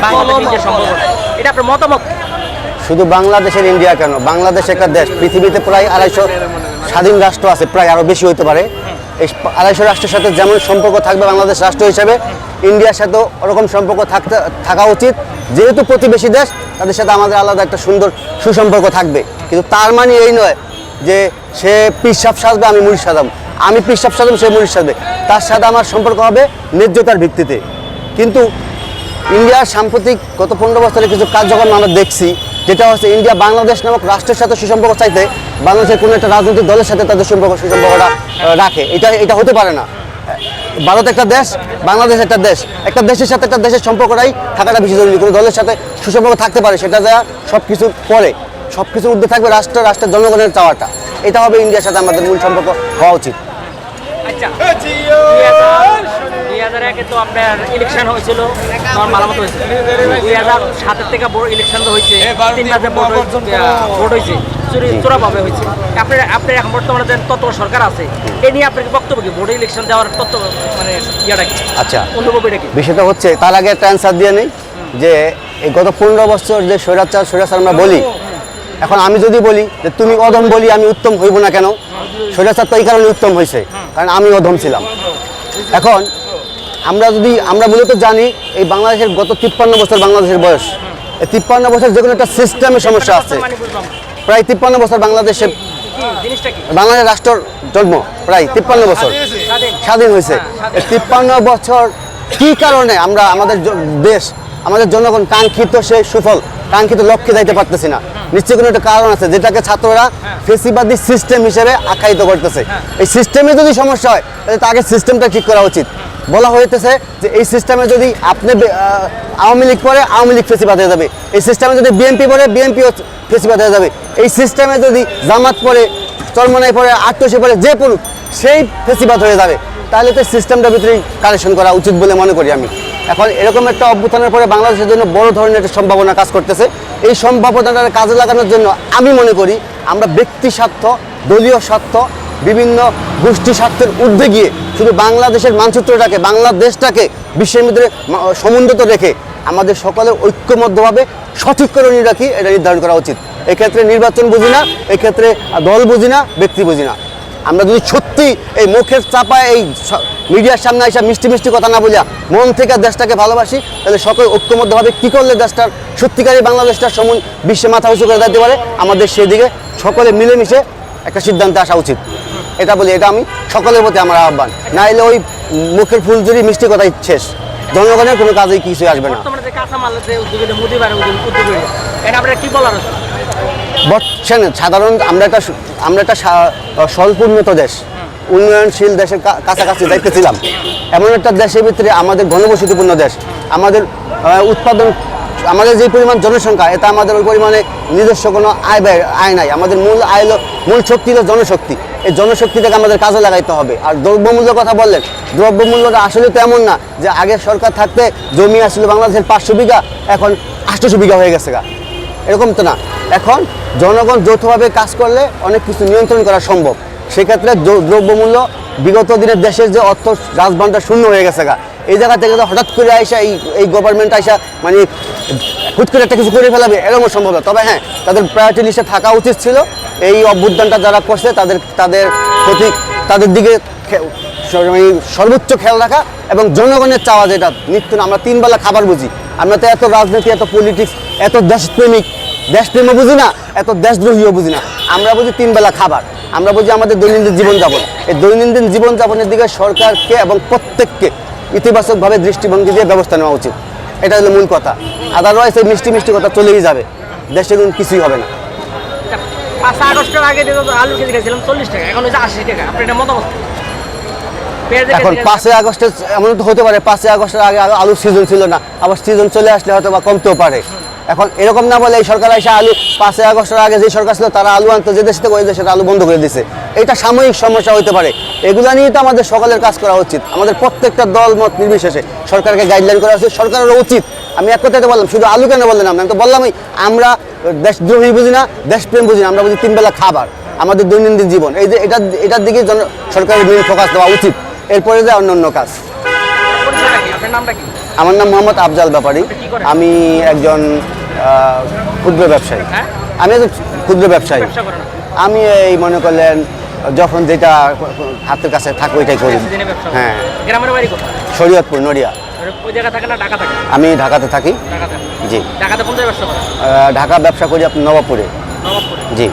বাংলাদেশের সম্পর্কটা, এটা আপনার মতামত? শুধু বাংলাদেশের ইন্ডিয়া কেন, বাংলাদেশ একটা দেশ, পৃথিবীতে প্রায় 250 স্বাধীন রাষ্ট্র আছে, প্রায় আরও বেশি হতে পারে। এই 250 রাষ্ট্রের সাথে যেমন সম্পর্ক থাকবে বাংলাদেশ রাষ্ট্র হিসেবে, ইন্ডিয়ার সাথেও ওরকম সম্পর্ক থাকা উচিত। যেহেতু প্রতিবেশী দেশ, তাদের সাথে আমাদের আলাদা একটা সুন্দর সুসম্পর্ক থাকবে। কিন্তু তার মানে এই নয় যে সে পিসাব সাজবে, আমি মুড়ি সাজাম, আমি পিসাব সাজাম, সে মুড়ি সাজবে। তার সাথে আমার সম্পর্ক হবে ন্যায্যতার ভিত্তিতে। কিন্তু ইন্ডিয়ার সাম্প্রতিক গত 15 বছরের কিছু কাজ যখন আমরা দেখছি, যেটা হচ্ছে ইন্ডিয়া বাংলাদেশ নামক রাষ্ট্রের সাথে সুসম্পর্ক চাইতে বাংলাদেশের কোনো একটা রাজনৈতিক দলের সাথে তাদের সুসম্পর্কটা রাখে। এটা হতে পারে না। ভারত একটা দেশ, বাংলাদেশ একটা দেশ, একটা দেশের সাথে একটা দেশের সম্পর্কটাই থাকাটা বেশি জরুরি। কোনো দলের সাথে সুসম্পর্ক থাকতে পারে, সেটা যা সব কিছুর পরে, সব কিছুর ঊর্ধ্বে থাকবে রাষ্ট্রের জনগণের চাওয়াটা। এটা হবে ইন্ডিয়ার সাথে আমাদের মূল সম্পর্ক হওয়া উচিত। আচ্ছা, 2001-এ তো আপনার ইলেকশন হয়েছিল, মালামত হয়েছিল। 2007 থেকে বড় ইলেকশন তো হয়েছে, 3 মাসে ভোট হয়েছে, চোরাভাবে হয়েছে। আপনার এখন বর্তমানে যে তত্ত্ব সরকার আছে, এ নিয়ে আপনার বক্তব্য কি? ভোটে ইলেকশন দেওয়ার তত্ত্ব মানে ইয়েটা কি? আচ্ছা, অনুভবটা কি? বিষয়টা হচ্ছে, তার আগে একটা অ্যান্সার দিয়ে নেই যে এই গত 15 বছর যে স্বৈরাচার আমরা বলি, এখন আমি যদি বলি যে তুমি অধম বলি আমি উত্তম হইব না কেন? স্বৈরাচার তো এই কারণে উত্তম হয়েছে, কারণ আমি অধম ছিলাম। এখন আমরা মূলত জানি এই বাংলাদেশের গত 53 বছর বাংলাদেশের বয়স, এই 53 বছর যে কোনো একটা সিস্টেমের সমস্যা আছে। প্রায় 53 বছর বাংলাদেশে বাংলাদেশ রাষ্ট্র জন্ম, প্রায় 53 বছর স্বাধীন হয়েছে। এই 53 বছর কি কারণে আমরা আমাদের জনগণ কাঙ্ক্ষিত সেই সুফল, কাঙ্ক্ষিত লক্ষ্যে যাইতে পারতেছি না? নিশ্চয়ই কোনো একটা কারণ আছে, যেটাকে ছাত্ররা ফেসিবাদী সিস্টেম হিসেবে আখ্যায়িত করতেছে। এই সিস্টেমে যদি সমস্যা হয়, তাহলে তাকে সিস্টেমটা ঠিক করা উচিত। বলা হইতেছে যে এই সিস্টেমে যদি আপনি আওয়ামী লীগ পরে আওয়ামী লীগ ফেসিবাদ হয়ে যাবে, এই সিস্টেমে যদি বিএনপি পরে বিএনপিও ফেসিবাদ হয়ে যাবে, এই সিস্টেমে যদি জামাত পরে, চরমনাই পরে, আট্টসি পরে, যে পড়ুক সেই ফেসিবাদ হয়ে যাবে। তাহলে তো সিস্টেমটার ভিতরেই কারেকশন করা উচিত বলে মনে করি আমি। এখন এরকম একটা অভ্যুত্থানের পরে বাংলাদেশের জন্য বড় ধরনের একটা সম্ভাবনা কাজ করতেছে। এই সম্ভাবনাটা কাজে লাগানোর জন্য আমি মনে করি আমরা ব্যক্তি স্বার্থ, দলীয় স্বার্থ, বিভিন্ন গোষ্ঠী স্বার্থের ঊর্ধ্বে গিয়ে শুধু বাংলাদেশের মানচিত্রটাকে, বাংলাদেশটাকে বিশ্বের ভিতরে সমুন্নত রেখে আমাদের সকলের ঐক্যবদ্ধভাবে সঠিক করে রাখি, এটা নির্ধারণ করা উচিত। এক্ষেত্রে নির্বাচন বুঝি না, এক্ষেত্রে দল বুঝি না, ব্যক্তি বুঝি না। আমরা যদি সত্যি এই মুখের চাপায় এই মিডিয়ার সামনে এসে মিষ্টি মিষ্টি কথা না বলিয়া মন থেকে দেশটাকে ভালোবাসি, তাহলে সকল ঐক্যবদ্ধভাবে কী করলে দেশটার সত্যিকারই বাংলাদেশটার বিশ্বে মাথা উঁচু করে দিতে পারে, আমাদের সেদিকে সকলে মিলেমিশে একটা সিদ্ধান্তে আসা উচিত। এটা বলি, এটা আমি সকলের প্রতি আমার আহ্বান। না এলে ওই মুখের ফুলঝুরি মিষ্টি কথাই শেষ, জনগণের কোনো কাজেই কিছুই আসবে না। সাধারণ আমরা একটা স্বল্প উন্নত দেশ, উন্নয়নশীল দেশের কাছাকাছি যাইতেছিলাম। এমন একটা দেশের ভিতরে আমাদের ঘনবসতিপূর্ণ দেশ, আমাদের উৎপাদন, আমাদের যে পরিমাণ জনসংখ্যা, এটা আমাদের ওই পরিমাণে নিজস্ব কোনো আয় নাই। আমাদের মূল শক্তি হলো জনশক্তি। এই জনশক্তিটাকে আমাদের কাজে লাগাইতে হবে। আর দ্রব্যমূল্যের কথা বললেন, দ্রব্যমূল্যটা আসলে তো এমন না যে আগে সরকার থাকতে জমি আসলে বাংলাদেশের 500 বিঘা, এখন 800 বিঘা হয়ে গেছে গা, এরকম তো না। এখন জনগণ যৌথভাবে কাজ করলে অনেক কিছু নিয়ন্ত্রণ করা সম্ভব। সেক্ষেত্রে দ্রব্যমূল্য বিগত দিনের দেশের যে অর্থ রাজভাণ্ডার শূন্য হয়ে গেছে গা, এই জায়গা থেকে তো হঠাৎ করে আইসা এই গভর্নমেন্ট আইসা মানে হুট করে একটা কিছু করে ফেলাবে, এরকম সম্ভব না। তবে হ্যাঁ, তাদের প্রায়োরিটি লিস্টে থাকা উচিত ছিল এই অভ্যুত্থানটা যারা করছে তাদের দিকে সর্বোচ্চ খেয়াল রাখা এবং জনগণের চাওয়া, যেটা নিত্য আমরা 3 বেলা খাবার বুঝি। আমরা তো এত রাজনীতি, এত পলিটিক্স, এত দেশপ্রেমও বুঝি না, এত দেশদ্রোহীও বুঝি না। আমরা বুঝি 3 বেলা খাবার, আমরা বুঝি আমাদের দৈনন্দিন জীবনযাপন। এই দৈনন্দিন জীবনযাপনের দিকে সরকারকে এবং প্রত্যেককে ইতিবাচকভাবে দৃষ্টিভঙ্গি দিয়ে ব্যবস্থা নেওয়া উচিত। এটা হলো মূল কথা। আদারওয়াইজ এই মিষ্টি মিষ্টি কথা চলেই যাবে, দেশের কিছুই হবে না। 5 আগস্টের আগে আলু কেজি খাইছিলাম 40 টাকা, এখন হচ্ছে 80 টাকা। আপনার এটা মতামত? এখন 5 আগস্টে এমন তো হতে পারে 5 আগস্টের আগে আলুর সিজন ছিল না, আবার সিজন চলে আসলে হয়তো বা কমতেও পারে। এখন এরকম না বলে এই সরকার এসে আলু 5 আগস্টের আগে যে সরকার ছিল তারা আলু আনতো যে দেশ থেকে, ওই দেশের আলু বন্ধ করে দিয়েছে। এটা সাময়িক সমস্যা হতে পারে, এগুলো নিয়ে তো আমাদের সকলের কাজ করা উচিত। আমাদের প্রত্যেকটা দল মত নির্বিশেষে সরকারকে গাইডলাইন করা উচিত, সরকারের উচিত। আমি এক কথাতে বললাম, শুধু আলু কেন বললেন? আমি তো বললামই, আমরা দেশদ্রোহী বুঝি না, দেশপ্রেম বুঝি না, আমরা বুঝি 3 বেলা খাবার, আমাদের দৈনন্দিন জীবন। এই যে এটার দিকে সরকারের মেইন ফোকাস দেওয়া উচিত, এরপরে যে অন্য কাজ। আমার নাম মোহাম্মদ আফজাল ব্যাপারী। আপনি কি করেন? আমি একজন ক্ষুদ্র ব্যবসায়ী। হ্যাঁ? আমি একজন ক্ষুদ্র ব্যবসায়ী। ব্যবসা করেন? আমি এই মনে করলেন যখন যেটা হাতের কাছে থাকে ওইটাই করি। দিনে ব্যবসা করেন? হ্যাঁ, গ্রামের বাড়ি কোথায়? শরীয়তপুর, নড়িয়া। ওই জায়গা থাকে না ঢাকা থাকে? আমি ঢাকাতে থাকি। ঢাকাতে। জি। ঢাকাতে কোন জায়গায় ব্যবসা করেন? ঢাকা ব্যবসা করি আপনার নবাবপুরে। নবাবপুরে। জি।